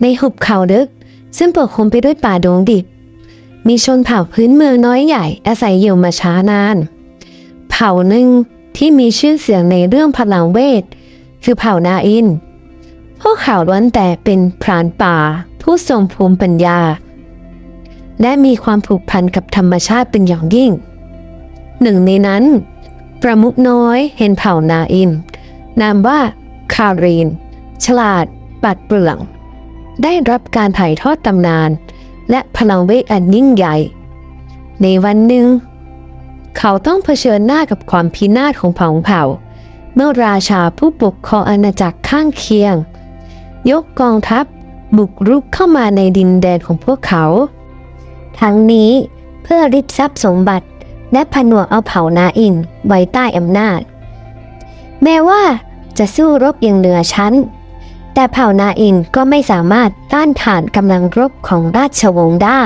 ในหุบเขาลึกซึ่งปกคลุมไปด้วยป่าดงดิบมีชนเผ่าพื้นเมืองน้อยใหญ่อาศัยอยู่มาช้านานเผ่าหนึ่งที่มีชื่อเสียงในเรื่องพลังเวทคือเผ่านาอินพวกเขาล้วนแต่เป็นพรานป่าผู้ทรงภูมิปัญญาและมีความผูกพันกับธรรมชาติเป็นอย่างยิ่งหนึ่งในนั้นประมุขน้อยเห็นเผ่านาอินนามว่าคารีนฉลาดปราดเปรื่องได้รับการถ่ายทอดตำนานและพลังเวทอันยิ่งใหญ่ในวันหนึ่งเขาต้องเผชิญหน้ากับความพินาศของเผ่าเมื่อราชาผู้ปกครองอาณาจักรข้างเคียงยกกองทัพบุกรุกเข้ามาในดินแดนของพวกเขาทั้งนี้เพื่อริบทรัพย์สมบัติและผนวกเอาเผ่านาอินไว้ใต้อำนาจแม้ว่าจะสู้รบอย่างเหนือชั้นแต่เผ่านาอินก็ไม่สามารถต้านทานกำลังรบของราชวงศ์ได้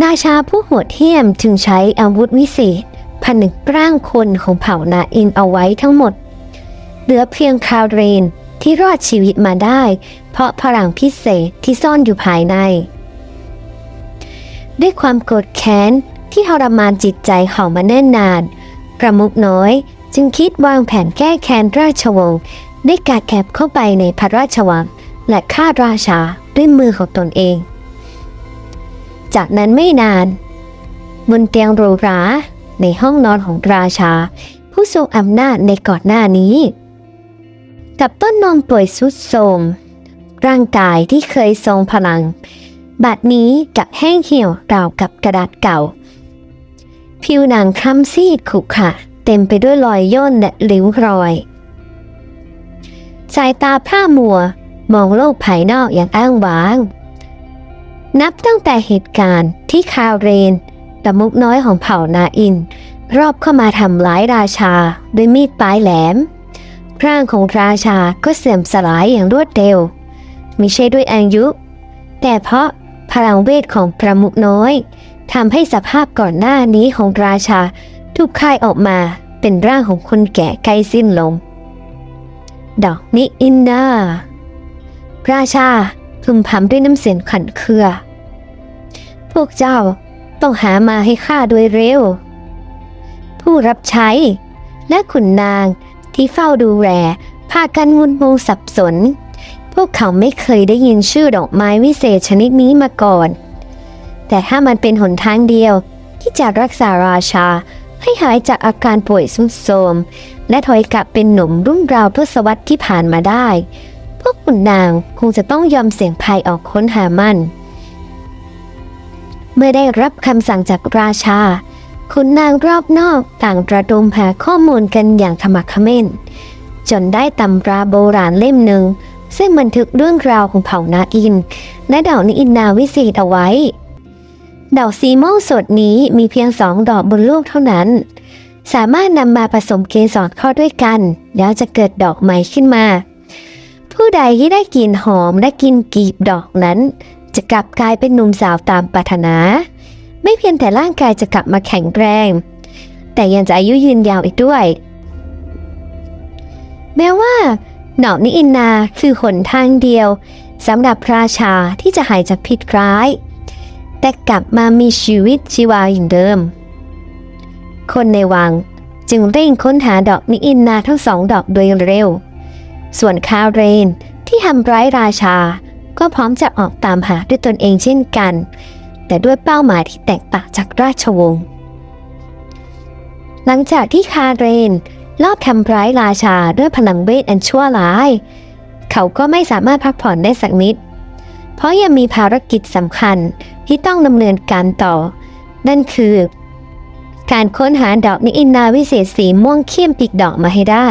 ราชาผู้โหดเหี้ยมจึงใช้อาวุธวิเศษผนึกร่างคนของเผ่านาอินเอาไว้ทั้งหมดเหลือเพียงคาเรนที่รอดชีวิตมาได้เพราะพลังพิเศษที่ซ่อนอยู่ภายในด้วยความโกรธแค้นที่ทรมานจิตใจเขามาเนิ่นนานประมุขน้อยจึงคิดวางแผนแก้แค้นราชวงศ์ได้การแอบเข้าไปในพระราชวังและฆ่าราชาด้วยมือของตนเองจากนั้นไม่นานบนเตียงหรูหราในห้องนอนของราชาผู้ทรงอำนาจในก่อนหน้านี้กับต้นนมป่วยทรุดโทรมร่างกายที่เคยทรงพลังบัดนี้กลับแห้งเหี่ยวราวกับกระดาษเก่าผิวหนังคล้ำซีดขรุขระเต็มไปด้วยรอยย่นและริ้วรอยสายตาพร่ามัวมองโลกภายนอกอย่างอ้างว้างนับตั้งแต่เหตุการณ์ที่คาเรนประมุขน้อยของเผ่านาอินรอบเข้ามาทำร้ายราชาด้วยมีดปลายแหลมร่างของราชาก็เสื่อมสลายอย่างรวดเร็วไม่ใช่ด้วยอายุแต่เพราะพลังเวทของประมุขน้อยทำให้สภาพก่อนหน้านี้ของราชาถูกคายออกมาเป็นร่างของคนแก่ใกล้สิ้นลมดอกนิอินนาราชาพึมพำด้วยน้ำเสียงขันเคือพวกเจ้าต้องหามาให้ข้าโดยเร็วผู้รับใช้และขุนนางที่เฝ้าดูแลพากันงุนงงสับสนพวกเขาไม่เคยได้ยินชื่อดอกไม้วิเศษชนิดนี้มาก่อนแต่ถ้ามันเป็นหนทางเดียวที่จะรักษาราชาให้หายจากอาการป่วยทรุดโทรมและถอยกลับเป็นหนุ่มรุ่งราวทศวรรษที่ผ่านมาได้พวกขุนนางคงจะต้องยอมเสี่ยงภัยออกค้นหามันเมื่อได้รับคำสั่งจากราชาขุนนางรอบนอกต่างระดมหาข้อมูลกันอย่างขมักเขม้นจนได้ตำราโบราณเล่มหนึ่งซึ่งบันทึกเรื่องราวของเผ่านาอินและดอกนิอินนาวิเศษเอาไว้ดอกสีม่วงสดนี้มีเพียง2 ดอกบนโลกเท่านั้นสามารถนำมาผสมเกสรเข้าด้วยกันแล้วจะเกิดดอกใหม่ขึ้นมาผู้ใดที่ได้กลิ่นหอมและกินกลีบดอกนั้นจะกลับกลายเป็นหนุ่มสาวตามปรารถนาไม่เพียงแต่ร่างกายจะกลับมาแข็งแรงแต่ยังจะอายุยืนยาวอีกด้วยแม้ว่าดอกนิอินนาคือหนทางเดียวสำหรับราชาที่จะหายจากพิษร้ายแต่กลับมามีชีวิตชีวาอย่างเดิมคนในวังจึงเร่งค้นหาดอกนิอินนาทั้ง2 ดอกโดยเร็วส่วนคาเรนที่ทำร้ายราชาก็พร้อมจะออกตามหาด้วยตนเองเช่นกันแต่ด้วยเป้าหมายที่แตกต่างจากราชวงศ์หลังจากที่คาเรนลอบทำร้ายราชาด้วยพลังเวทอันชั่วร้ายเขาก็ไม่สามารถพักผ่อนได้สักนิดเพราะยังมีภารกิจสำคัญที่ต้องดำเนินการต่อนั่นคือการค้นหาดอกนิอินนาวิเศษสีม่วงเข้มปีกดอกมาให้ได้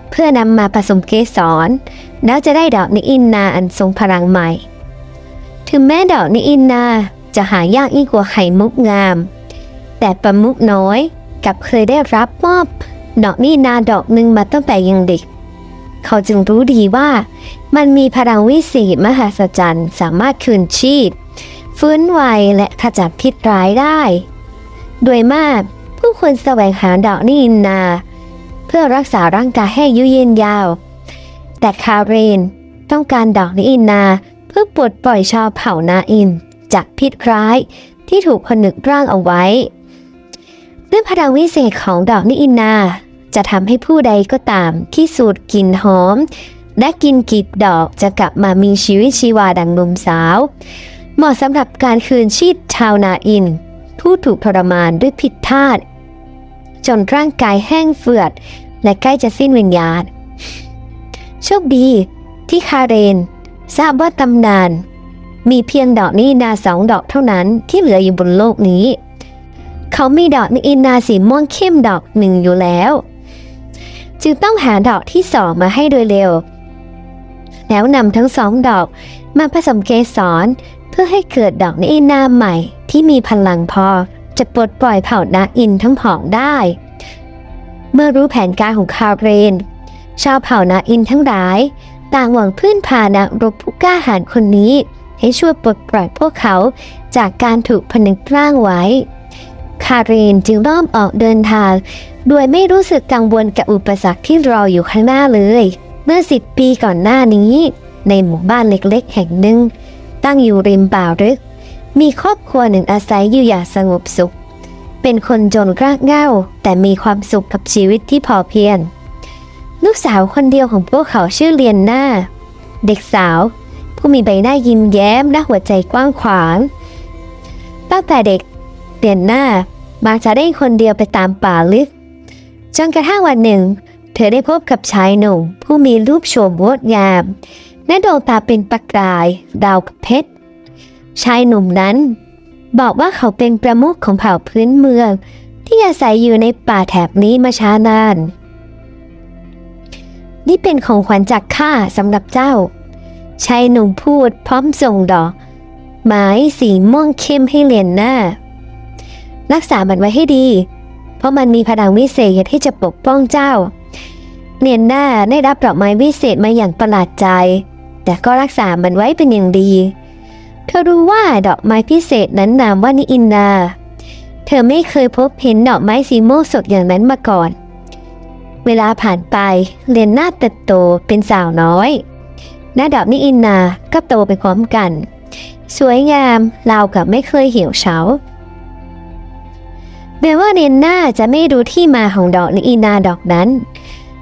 เพื่อนำมาผสมเกสรแล้วจะได้ดอกนิอินนาอันทรงพลังใหม่ถึงแม้ดอกนิอินนาจะหายากยิ่งกว่าไข่มุกงามแต่ประมุขน้อยกลับเคยได้รับมอบดอกนิอินนาดอกหนึ่งมาตั้งแต่ยังเด็กเขาจึงรู้ดีว่ามันมีพลังวิเศษมหัศจรรย์สามารถคืนชีพฟื้นไวและขจัดพิษร้ายได้โดยมากผู้คนแสวงหาดอกนิอินนาเพื่อรักษาร่างกายให้อายุยืนยาวแต่คาเรน ต้องการดอกนิอินนาเพื่อปลดปล่อยชาวเผ่านาอินจากพิษร้ายที่ถูกผนึกร่างเอาไว้ด้วยพลังวิเศษของดอกนิอินนาจะทำให้ผู้ใดก็ตามที่สูดกลิ่นหอมและกินกลีบดอกจะกลับมามีชีวิตชีวาดังหนุ่มสาวเหมาะสำหรับการคืนชีพชาวนาอินผู้ถูกทรมานด้วยพิษธาตุจนร่างกายแห้งเฟือดและใกล้จะสิ้นวิญญาณโชคดีที่คาเรนทราบว่าตำนานมีเพียงดอกนิอินนา2 ดอกเท่านั้นที่เหลืออยู่บนโลกนี้เขามีดอกนิอินนาสีม่วงเข้มดอกหนึ่งอยู่แล้วจึงต้องหาดอกที่2มาให้โดยเร็วแล้วนำทั้ง2 ดอกมาผสมเกสรเพื่อให้เกิดดอกนิอินนาใหม่ที่มีพลังพอจะปลดปล่อยเผ่านาอินทั้งผองได้เมื่อรู้แผนการของคาเรนชาวเผ่านาอินทั้งหลายต่างหวังพึ่งพานักรบผู้กล้าหาญคนนี้ให้ช่วยปลดปล่อยพวกเขาจากการถูกผนึกร่างไว้คาเรนจึงเริ่มออกเดินทางโดยไม่รู้สึกกังวลกับอุปสรรคที่รออยู่ข้างหน้าเลยเมื่อ10 ปีก่อนหน้านี้ในหมู่บ้านเล็กๆแห่งหนึ่งตั้งอยู่ริมป่าลึกมีครอบครัวหนึ่งอาศัยอยู่อย่างสงบสุขเป็นคนจนรากเหง้าแต่มีความสุขกับชีวิตที่พอเพียงลูกสาวคนเดียวของพวกเขาชื่อเลียนนาเด็กสาวผู้มีใบหน้ายิ้มแย้มและหัวใจกว้างขวางตั้งแต่เด็กเลียนนามักจะได้คนเดียวไปตามป่าลึกจนกระทั่งวันหนึ่งเธอได้พบกับชายหนุ่มผู้มีรูปโฉมงดงามและดวงตาเป็นประกายดาวกับเพชรชายหนุ่มนั้นบอกว่าเขาเป็นประมุขของเผ่าพื้นเมืองที่อาศัยอยู่ในป่าแถบนี้มาช้านานนี่เป็นของขวัญจากข้าสำหรับเจ้าชายหนุ่มพูดพร้อมส่งดอกไม้สีม่วงเข้มให้เลียนนารักษามันไว้ให้ดีเพราะมันมีพลังวิเศษที่จะปกป้องเจ้าเลียนนาได้รับดอกไม้วิเศษมาอย่างประหลาดใจแต่ก็รักษามันไว้เป็นอย่างดีเธอรู้ว่าดอกไม้พิเศษนั้นนามว่านิอินนาเธอไม่เคยพบเห็นดอกไม้สีม่วงสดอย่างนั้นมาก่อนเวลาผ่านไปเลียนนาเติบโตเป็นสาวน้อยหน้าดอกนิอินนาก็โตไปพร้อมกันสวยงามราวกับไม่เคยเหี่ยวเฉาแม้ว่าเลียนนาจะไม่รู้ที่มาของดอกนิอินนาดอกนั้น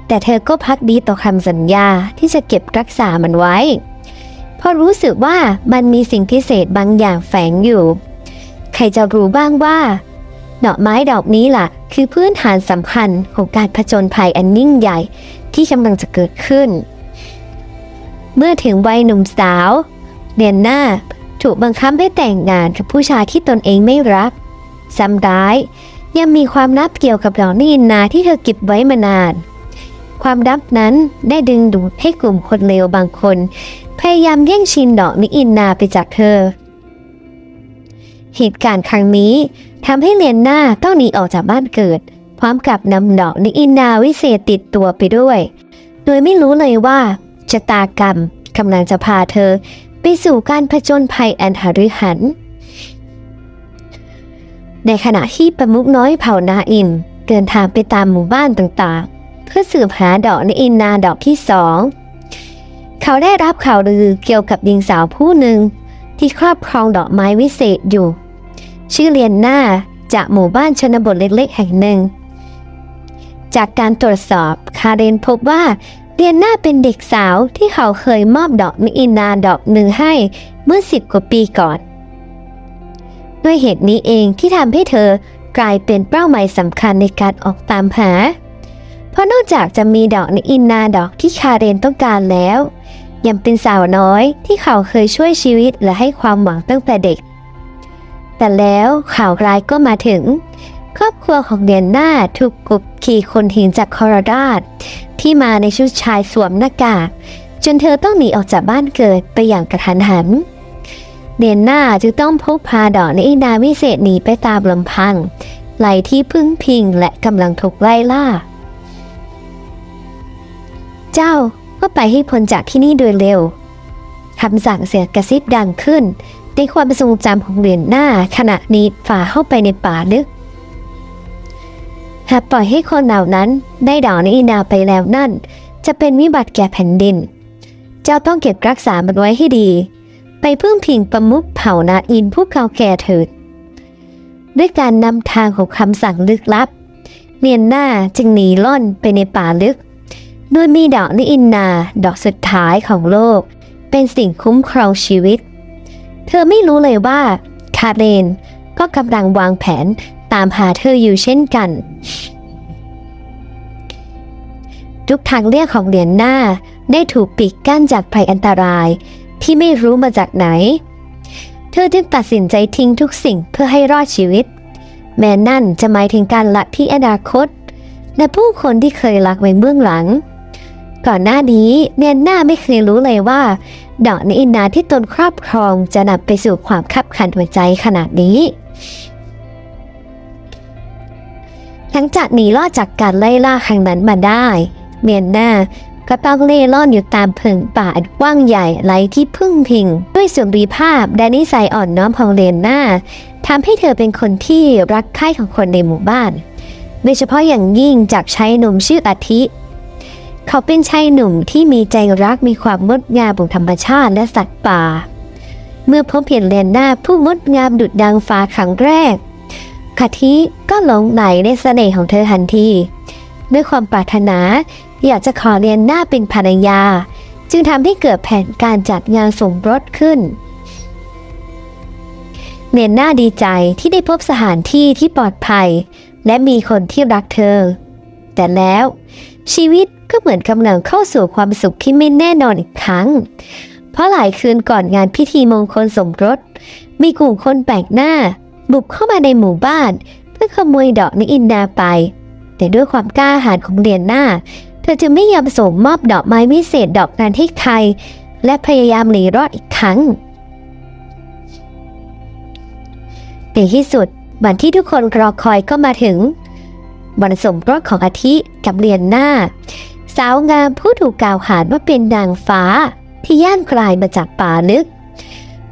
แต่เธอก็ภักดีต่อคำสัญญาที่จะเก็บรักษามันไว้เพราะรู้สึกว่ามันมีสิ่งพิเศษบางอย่างแฝงอยู่ใครจะรู้บ้างว่าดอกไม้ดอกนี้ล่ะคือพื้นฐานสำคัญของการผจญภัยอันยิ่งใหญ่ที่กำลังจะเกิดขึ้นเมื่อถึงวัยหนุ่มสาวเลียนนาถูกบังคับให้แต่งงานกับผู้ชายที่ตนเองไม่รักซ้ำร้ายยังมีความลับเกี่ยวกับดอกนิอินนาที่เธอเก็บไว้มานานความลับนั้นได้ดึงดูดให้กลุ่มคนเลวบางคนพยายามแย่งชิงดอกนิอินนาไปจากเธอเหตุการณ์ครั้งนี้ทำให้เลียนนาต้องหนีออกจากบ้านเกิดพร้อมกับนำดอกนิอินนาวิเศษติดตัวไปด้วยโดยไม่รู้เลยว่าชะตากรรมกำลังจะพาเธอไปสู่การผจญภัยอันหฤหันในขณะที่ประมุขน้อยเผ่านาอินเดินทางไปตามหมู่บ้านต่างๆเพื่อสืบหาดอกนิอินนาดอกที่2เขาได้รับข่าวลือเกี่ยวกับหญิงสาวผู้หนึ่งที่ครอบครองดอกไม้วิเศษอยู่ชื่อเลียนนาจากหมู่บ้านชนบทเล็กๆแห่งหนึ่งจากการตรวจสอบคาเรนพบว่าเลียนนาเป็นเด็กสาวที่เขาเคยมอบดอกนิอินนาดอกหนึ่งให้เมื่อ10 กว่าปีก่อนด้วยเหตุนี้เองที่ทำให้เธอกลายเป็นเป้าหมายสำคัญในการออกตามหาเพราะนอกจากจะมีดอกนิอินนาดอกที่คาเรนต้องการแล้วยังเป็นสาวน้อยที่เขาเคยช่วยชีวิตและให้ความหวังตั้งแต่เด็กแต่แล้วข่าวร้ายก็มาถึงครอบครัวของเลียนนาถูกกดขี่คนหินจากคอราดาดที่มาในชุดชายสวมหน้ากากจนเธอต้องหนีออกจากบ้านเกิดไปอย่างกระทันหันเลียนนาจึงต้องพกพาดอกนิอินนาวิเศษหนีไปตามลำพังไล่ที่พึ่งพิงและกำลังถูกไล่ล่าเจ้าก็ไปให้พ้นจากที่นี่โดยเร็วคำสั่งเสียงกระซิบดังขึ้นในความทรงจำของเลียนนาขณะนี้ฝ่าเข้าไปในป่าลึกหากปล่อยให้คนเหล่านั้นได้ดอกนิอินนาไปแล้วนั่นจะเป็นวิบัติแก่แผ่นดิน เจ้าต้องเก็บรักษามันไว้ให้ดีไปพึ่งพิงประมุขเผ่านาอินผู้เก่าแก่เถิดด้วยการนำทางของคำสั่งลึกลับเนียนหน้าจึงหนีล่อนไปในป่าลึกโดยมีดอกนิอินนาดอกสุดท้ายของโลกเป็นสิ่งคุ้มครองชีวิตเธอไม่รู้เลยว่าคาเรนก็กำลังวางแผนตามหาเธออยู่เช่นกันทุกทางเลือกของเหรียญหน้าได้ถูกปิดกั้นจากภัยอันตรายที่ไม่รู้มาจากไหนเธอจึงตัดสินใจทิ้งทุกสิ่งเพื่อให้รอดชีวิตแม้นั่นจะหมายถึงการละทิ้งอนาคตและผู้คนที่เคยรักไว้เบื้องหลังก่อนหน้านี้เนียนหน้าไม่เคยรู้เลยว่าดอกนิอินนาที่ตนครอบครองจะนำไปสู่ความคับขันหัวใจขนาดนี้หลังจากหนีรอดจากการไล่ล่าครั้งนั้นมาได้เนียนหน้าก็ต้องเล่ร่อนอยู่ตามเพิงป่าอันกว้างใหญ่ไร้ที่พึ่งพิงด้วยสุริภาพและนิสัยอ่อนน้อมของเลียนหน้าทำให้เธอเป็นคนที่รักใคร่ของคนในหมู่บ้านโดยเฉพาะอย่างยิ่งจากชายหนุ่มชื่ออาทิเขาเป็นชายหนุ่มที่มีใจรักมีความงดงามของธรรมชาติและสัตว์ป่าเมื่อพบเห็นเลียนหน้าผู้งดงามดุจดังฟ้าครั้งแรกอาทิก็หลงไหลในเสน่ห์ของเธอทันทีด้วยความปรารถนาอยากจะขอเลียนหน้าเป็นภรรยาจึงทำให้เกิดแผนการจัดงานสมรสขึ้นเลียนหน้าดีใจที่ได้พบสถานที่ที่ปลอดภัยและมีคนที่รักเธอแต่แล้วชีวิตก็เหมือนกำลังเข้าสู่ความสุขที่ไม่แน่นอนอีกครั้งเพราะหลายคืนก่อนงานพิธีมงคลสมรสมีกลุ่มคนแปลกหน้าบุกเข้ามาในหมู่บ้านเพื่อขโมยดอกนิอินนาไปแต่ด้วยความกล้าหาญของเลียนหน้าเธอจึงไม่ยอมส่งมอบดอกไม้วิเศษดอกนั้นให้ใครและพยายามหนีรอดอีกครั้งในที่สุดวันที่ทุกคนรอคอยก็มาถึงวันสมรสของอาทิกับเลียนหน้าสาวงามผู้ถูกกล่าวขานว่าเป็นนางฟ้าที่ย่านกลายมาจากป่าลึก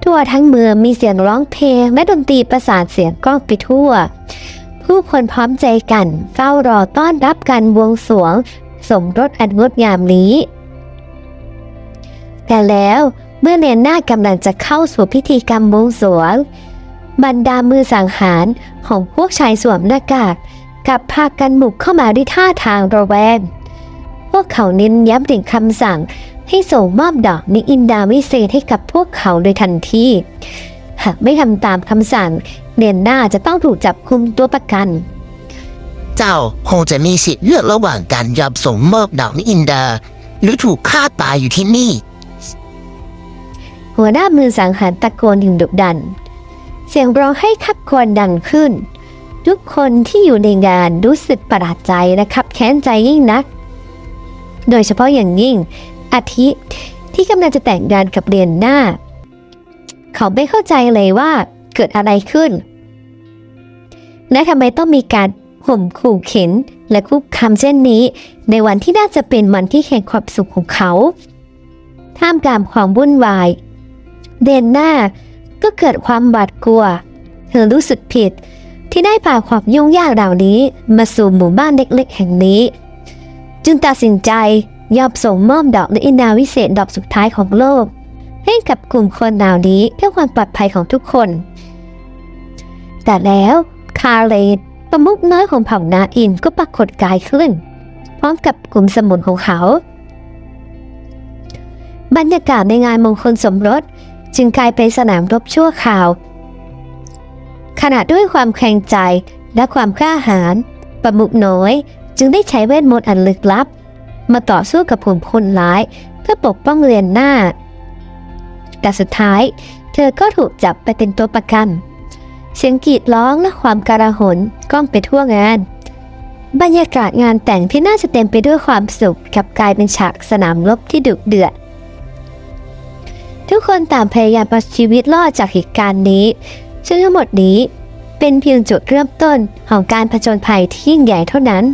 ทั่วทั้งเมืองมีเสียงร้องเพลงและดนตรีประสานเสียงก้องไปทั่วผู้คนพร้อมใจกันเฝ้ารอต้อนรับการบวงสรวงสมรสอันงดงามนี้แต่แล้วเมื่อเลียนหน้ากำลังจะเข้าสู่พิธีกรรมบวงสรวงบรรดามือสังหารของพวกชายสวมหน้ากากกลับพากันบุกเข้ามาด้วยท่าทางระแวงพวกเขาเน้นย้ำถึงคำสั่งให้ส่งมอบดอกนิอินดาวิเศษให้กับพวกเขาโดยทันทีหากไม่ทำตามคำสั่งเลียนหน้าจะต้องถูกจับกุมตัวประกันเจ้าคงจะมีสิทธิ์เลือกระหว่างการยอมส่งมอบดอกนิอินดาหรือถูกฆ่าตายอยู่ที่นี่หัวหน้ามือสังหารตะโกนอย่างดุดันเสียงร้องให้คับควนดังขึ้นทุกคนที่อยู่ในงานรู้สึกประหลาดใจและคับแค้นใจยิ่งนักโดยเฉพาะอย่างยิ่งอาทิที่กำลังจะแต่งงานกับเลียนหน้าเขาไม่เข้าใจเลยว่าเกิดอะไรขึ้นและทำไมต้องมีการข่มขู่เข็นและคุกคามเช่นนี้ในวันที่น่าจะเป็นวันที่แห่งความสุขของเขาท่ามกลางความวุ่นวายเลียนหน้าก็เกิดความหวาดกลัวเธอรู้สึกผิดที่ได้พาความยุ่งยากเหล่านี้มาสู่หมู่บ้านเล็กๆแห่งนี้จึงตัดสินใจยอมส่งมอบดอกนิอินดาวิเศษดอกสุดท้ายของโลกให้กับกลุ่มคนเหล่านี้เพื่อความปลอดภัยของทุกคนแต่แล้วคาเลนประมุขน้อยของเผ่านาอินก็ปรากฏกายขึ้นพร้อมกับกลุ่มสมุนของเขาบรรยากาศในงานมงคลสมรสจึงกลายเป็นสนามรบชั่วคราวขณะด้วยความแข็งใจและความกล้าหาญประมุขน้อยจึงได้ใช้เวทมนต์อันลึกลับมาต่อสู้กับกลุ่มคนร้ายเพื่อปกป้องเลียนหน้าแต่สุดท้ายเธอก็ถูกจับไปเป็นตัวประกันเสียงกรีดร้องและความกระหนก้องไปทั่วงานบรรยากาศงานแต่งที่น่าจะเต็มไปด้วยความสุขกลับกลายเป็นฉากสนามรบที่ดุเดือดทุกคนต่างพยายามเอาชีวิตรอดจากเหตุการณ์นี้ซึ่งทั้งหมดนี้เป็นเพียงจุดเริ่มต้นของการผจญภัยที่ยิ่งใหญ่เท่านั้น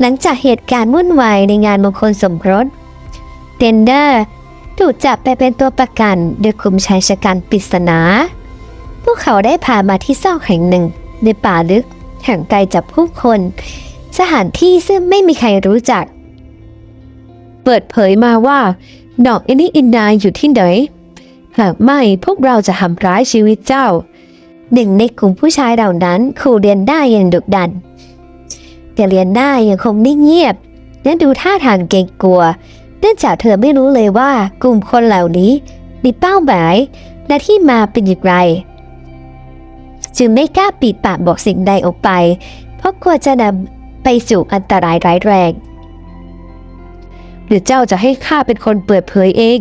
หลังจากเหตุการณ์วุ่นวายในงานมงคลสมรสเทนเดอร์ถูกจับไปเป็นตัวประกันโดยกลุ่มชายชะกันปริศนาพวกเขาได้พามาที่ซอกแห่งหนึ่งในป่าลึกห่างไกลจากผู้คนสถานที่ซึ่งไม่มีใครรู้จัก เปิดเผยมาว่าดอกอินดาอยู่ที่ไหนหากไม่พวกเราจะทำร้ายชีวิตเจ้าหนึ่งในกลุ่มผู้ชายเหล่านั้นขู่เรียนได้อย่างดุดันแต่เรียนได้ยังคงนิ่งเงียบและดูท่าทางเกรงกลัวเนื่องจากเธอไม่รู้เลยว่ากลุ่มคนเหล่านี้มีเป้าหมายและที่มาเป็นอย่างไรจึงไม่กล้าปิดปากบอกสิ่งใดออกไปเพราะกลัวจะนำไปสู่อันตรายร้ายแรงหรือเจ้าจะให้ข้าเป็นคนเปิดเผยเอง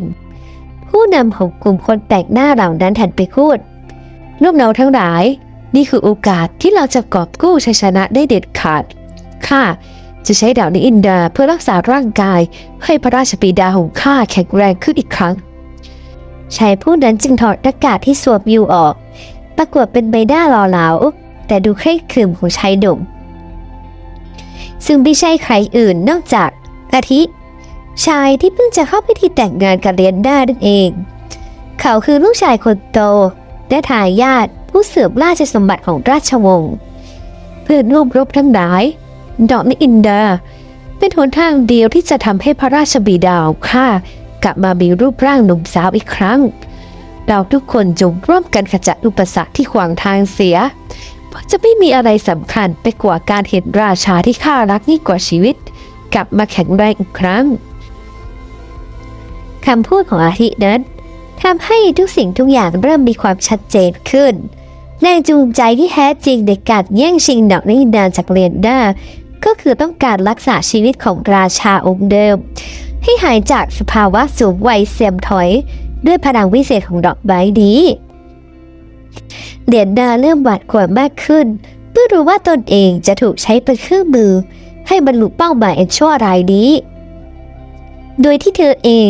ผู้นำของกลุ่มคนแปลกหน้าเหล่านั้นหันไปพูดลูกเราทั้งหลายนี่คือโอกาสที่เราจะกอบกู้ชัยชนะได้เด็ดขาดข้าจะใช้ดาวอินดาเพื่อรักษาร่างกายให้พระราชบิดาของข้าแข็งแรงขึ้นอีกครั้งชายผู้นั้นจึงถอดหน้ากากที่สวมอยู่ออกปรากฏเป็นใบหน้าหล่อเหลาแต่ดูเคร่งขรึมของชายหนุ่มซึ่งไม่ใช่ใครอื่นนอกจากอาทิชายที่เพิ่งจะเข้าพิธีแต่งงานกับเรียนด้านั่นเองเขาคือลูกชายคนโตและทายาทผู้สืบราชสมบัติของราชวงศ์เพื่อนร่วมรบทั้งหลายดอกอินดาเป็นหนทางเดียวที่จะทำให้พระราชบิดาของข้ากลับมามีรูปร่างหนุ่มสาวอีกครั้งเราทุกคนจงร่วมกันขจัดอุปสรรคที่ขวางทางเสียเพราะจะไม่มีอะไรสำคัญไปกว่าการเห็นราชาที่ข้ารักยิ่งกว่าชีวิตกลับมาแข็งแรงอีกครั้งคำพูดของอาทินั้นทำให้ทุกสิ่งทุกอย่างเริ่มมีความชัดเจนขึ้นแรงจูงใจที่แท้จริงในการแย่งชิงดอกอินดาจากเรียนด้าก็คือต้องการรักษาชีวิตของราชาองค์เดิมให้หายจากสภาวะสูงวัยเสื่อมถอยด้วยพลังวิเศษของดอกไม้นี้เรียนด้าเริ่มหวาดกลัวมากขึ้นเมื่อรู้ว่าตนเองจะถูกใช้เป็นเครื่องมือให้บรรลุเป้าหมายอันชั่วร้ายนี้โดยที่เธอเอง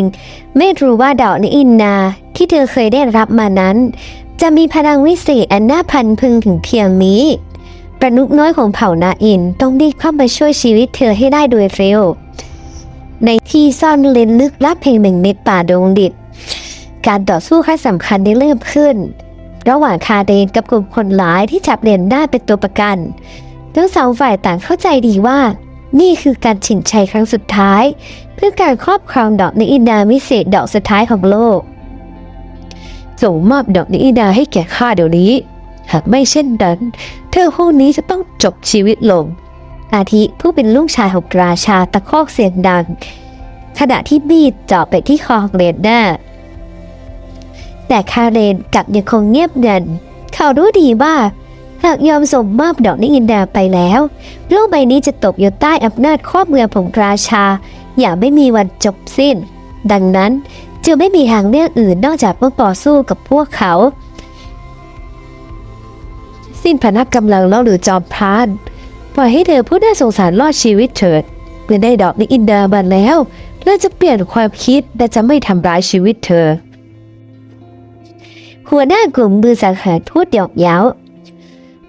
ไม่รู้ว่าดอกอินดาที่เธอเคยได้รับมานั้นจะมีพลังวิเศษอันน่าพันพึงถึงเพียงนี้ประนุกน้อยของเผ่านาอินต้องรีบเข้ามาช่วยชีวิตเธอให้ได้โดยเร็วในที่ซ่อนเร้นลึกลับแห่งหนึ่งในป่าดงดิบการต่อสู้ครั้งสำคัญได้เริ่มขึ้นระหว่างคาเดนกับกลุ่มคนร้ายที่จับเรียนได้เป็นตัวประกันทั้งสองฝ่ายต่างเข้าใจดีว่านี่คือการชิงชัยครั้งสุดท้ายเพื่อการครอบครองดอกอินดาวิเศษดอกสุดท้ายของโลกส่งมอบดอกอินดาให้แก่ข้าเดี๋ยวนี้หากไม่เช่นนั้นเธอผู้นี้จะต้องจบชีวิตลงอาทิผู้เป็นลูกชายของราชาตะคอกเสียงดังขณะที่มีดเจาะไปที่คอของเรนด้าแต่คาเรนกลับยังคงเงียบงันเขารู้ดีว่าหากยอมส่งมอบดอกอินดาไปแล้วโลกใบนี้จะตกอยู่ใต้อำนาจครอบเมืองของราชาอย่างไม่มีวันจบสิ้นดังนั้นจึงไม่มีทางเลือกอื่นนอกจากต้องต่อสู้กับพวกเขาสิ้นพนักกำลังแล้วหรือจอมพรานปล่อยให้เธอผู้น่าสงสารรอดชีวิตเถิดเมื่อได้ดอกอินดามาแล้วเราจะเปลี่ยนความคิดและจะไม่ทำร้ายชีวิตเธอหัวหน้ากลุ่มมือสังหารพูดหยอกเย้า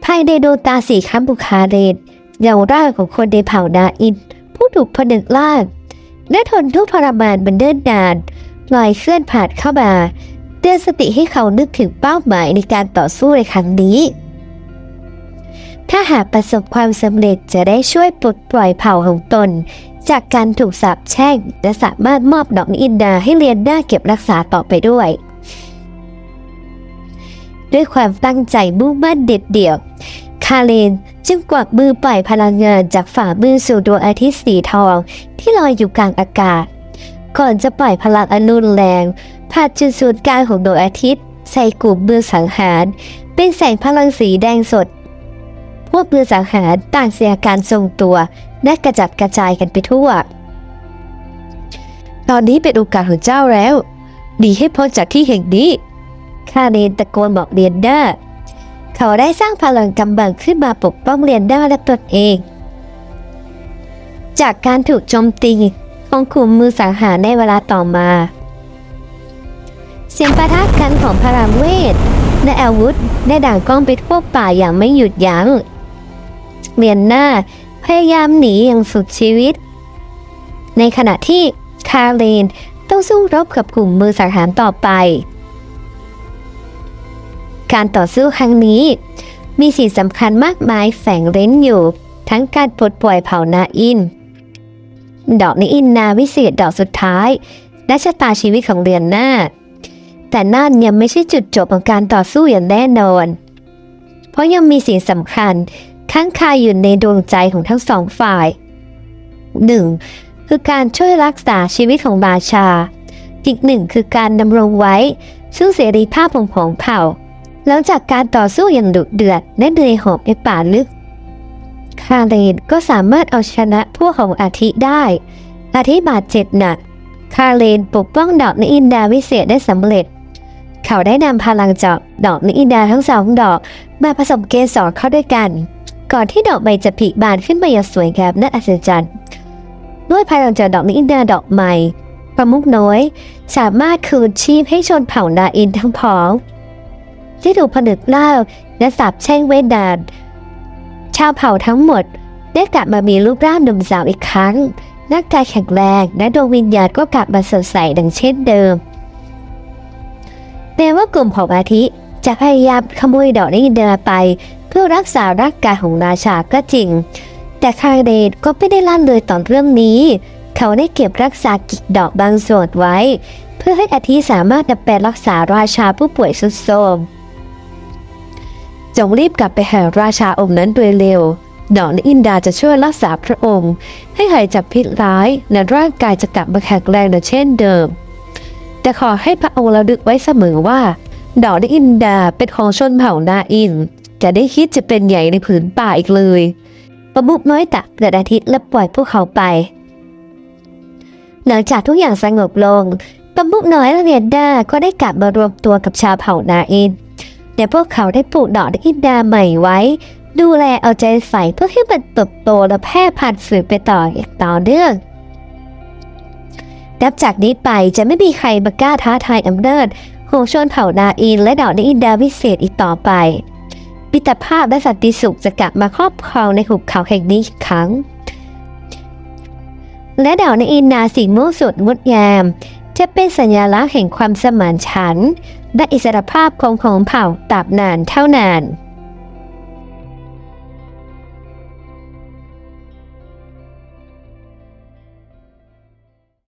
ภายในดวงตาสีค้ำบุคาเรนเงาร่างของคนในเผ่านาอินผู้ถูกผนึกล่างและทนทุกข์ทรมานมันเนิ่นนานลอยเคลื่อนผ่านเข้ามาเตือนสติให้เขานึกถึงเป้าหมายในการต่อสู้ในครั้งนี้ถ้าหากประสบความสำเร็จจะได้ช่วยปลดปล่อยเผ่าของตนจากการถูกสาปแช่งและสามารถมอบดอกอินดาให้เรียนได้เก็บรักษาต่อไปด้วยความตั้งใจมุ่งมั่นเด็ดเดี่ยวคาเลนจึงกวักมือปล่อยพลังงานจากฝ่ามือสู่ดวงอาทิตย์สีทองที่ลอยอยู่กลางอากาศก่อนจะปล่อยพลังอันรุนแรงผ่านจุดศูนย์กลางของดวงอาทิตย์ใส่กลุ่มมือสังหารเป็นแสงพลังสีแดงสดพวกมือสังหารต่างเสียการทรงตัวและกระจัดกระจายกันไปทั่วตอนนี้เป็นโอกาสของเจ้าแล้วหนีให้พ้นจากที่แห่งนี้คาเรนตะโกนบอกเรียนด้าเขาได้สร้างพลังกำบังขึ้นมาปกป้องเรียนด้าและตนเองจากการถูกโจมตีของกลุ่มมือสังหารในเวลาต่อมาเสียงปะทะกันของพลังเวทและอาวุธได้ด่างก้องไปทั่วป่าอย่างไม่หยุดยั้งเรียนด้าพยายามหนีอย่างสุดชีวิตในขณะที่คาเรนต้องสู้รบกับกลุ่มมือสังหารต่อไปการต่อสู้ครั้งนี้มีสิ่งสำคัญมากมายแฝงเร้นอยู่ทั้งการปลดปล่อยเผ่านาอิน ดอกนี้อินนาวิเศษดอกสุดท้ายและชะตาชีวิตของเรียนนาถแต่นั่นยังไม่ใช่จุดจบของการต่อสู้อย่างแน่นอน เพราะยังมีสิ่งสำคัญค้างคาอยู่ในดวงใจของทั้งสองฝ่าย 1. คือการช่วยรักษาชีวิตของราชา อีกหนึ่งคือการดำรงไว้ซึ่งเสรีภาพของผองเผ่าหลังจากการต่อสู้อย่างดุเดือดและเหนื่อยหอบในป่าลึกคาเลนก็สามารถเอาชนะพวกของอาทิได้อาทิบาดเจ็บหนักคาเลนปกป้องดอกนิอินดาวิเศษได้สำเร็จเขาได้นำพลังจากดอกนิอินดาทั้งสองดอกมาผสมเกสรเข้าด้วยกันก่อนที่ดอกใบจะผลิบานขึ้นมาอย่างสวยงามน่าอัศจรรย์ด้วยพลังจากดอกนิอินดาดอกใหม่ประมุขน้อยสามารถคืนชีพให้ชนเผ่านาอินทั้งพ้องที่ถูกผนึกเล่าและสาปแช่งเวทดานชาวเผ่าทั้งหมดได้กลับมามีรูปร่างหนุ่มสาวอีกครั้งร่างกายแข็งแรงและดวงวิญญาณก็กลับมาสดใสดังเช่นเดิมแม้ว่ากลุ่มของอาทิจะพยายามขโมยดอกนี้เดินไปเพื่อรักษาร่างกายของราชาก็จริงแต่คาเรนก็ไม่ได้ลั่นเลยต่อเรื่องนี้เขาได้เก็บรักษากิจดอกบางส่วนไว้เพื่อให้อาทิสามารถนำไปรักษาราชาผู้ป่วยทรุดโทรมจงรีบกลับไปหาราชาองค์นั้นโดยเร็วดอกนิอินดาจะช่วยรักษาพระองค์ให้หายจากพิษร้ายและร่างกายจะกลับมาแข็งแรงดังเช่นเดิมแต่ขอให้พระองค์ระลึกไว้เสมอว่าดอกนิอินดาเป็นของชนเผ่านาอินจะได้คิดจะเป็นใหญ่ในผืนป่าอีกเลยประมุขน้อยตักเกิดอาทิตย์และปล่อยพวกเขาไปหลังจากทุกอย่างสงบลงประมุขน้อยและเรียนดาก็ได้กลับมารวมตัวกับชาวเผ่านาอินแต่พวกเขาได้ปลูกดอกนิอินดาใหม่ไว้ดูแลเอาใจใส่เพื่อให้มันเติบโตและแพร่พันธุ์สืบไปต่ออย่างต่อเนื่องนับจากนี้ไปจะไม่มีใครมากล้าท้าทายอำนาจของชนเผ่านาอินและดอกนิอินดาวิเศษอีกต่อไปมิตรภาพและสันติสุขจะกลับมาครอบครองในหุบเขาแห่งนี้อีกครั้งและดอกนิอินดาสีม่วงสดงดงามจะเป็นสัญลักษณ์แห่งความสมานฉันท์และอิสรภาพของเผ่าตราบนานเท่านาน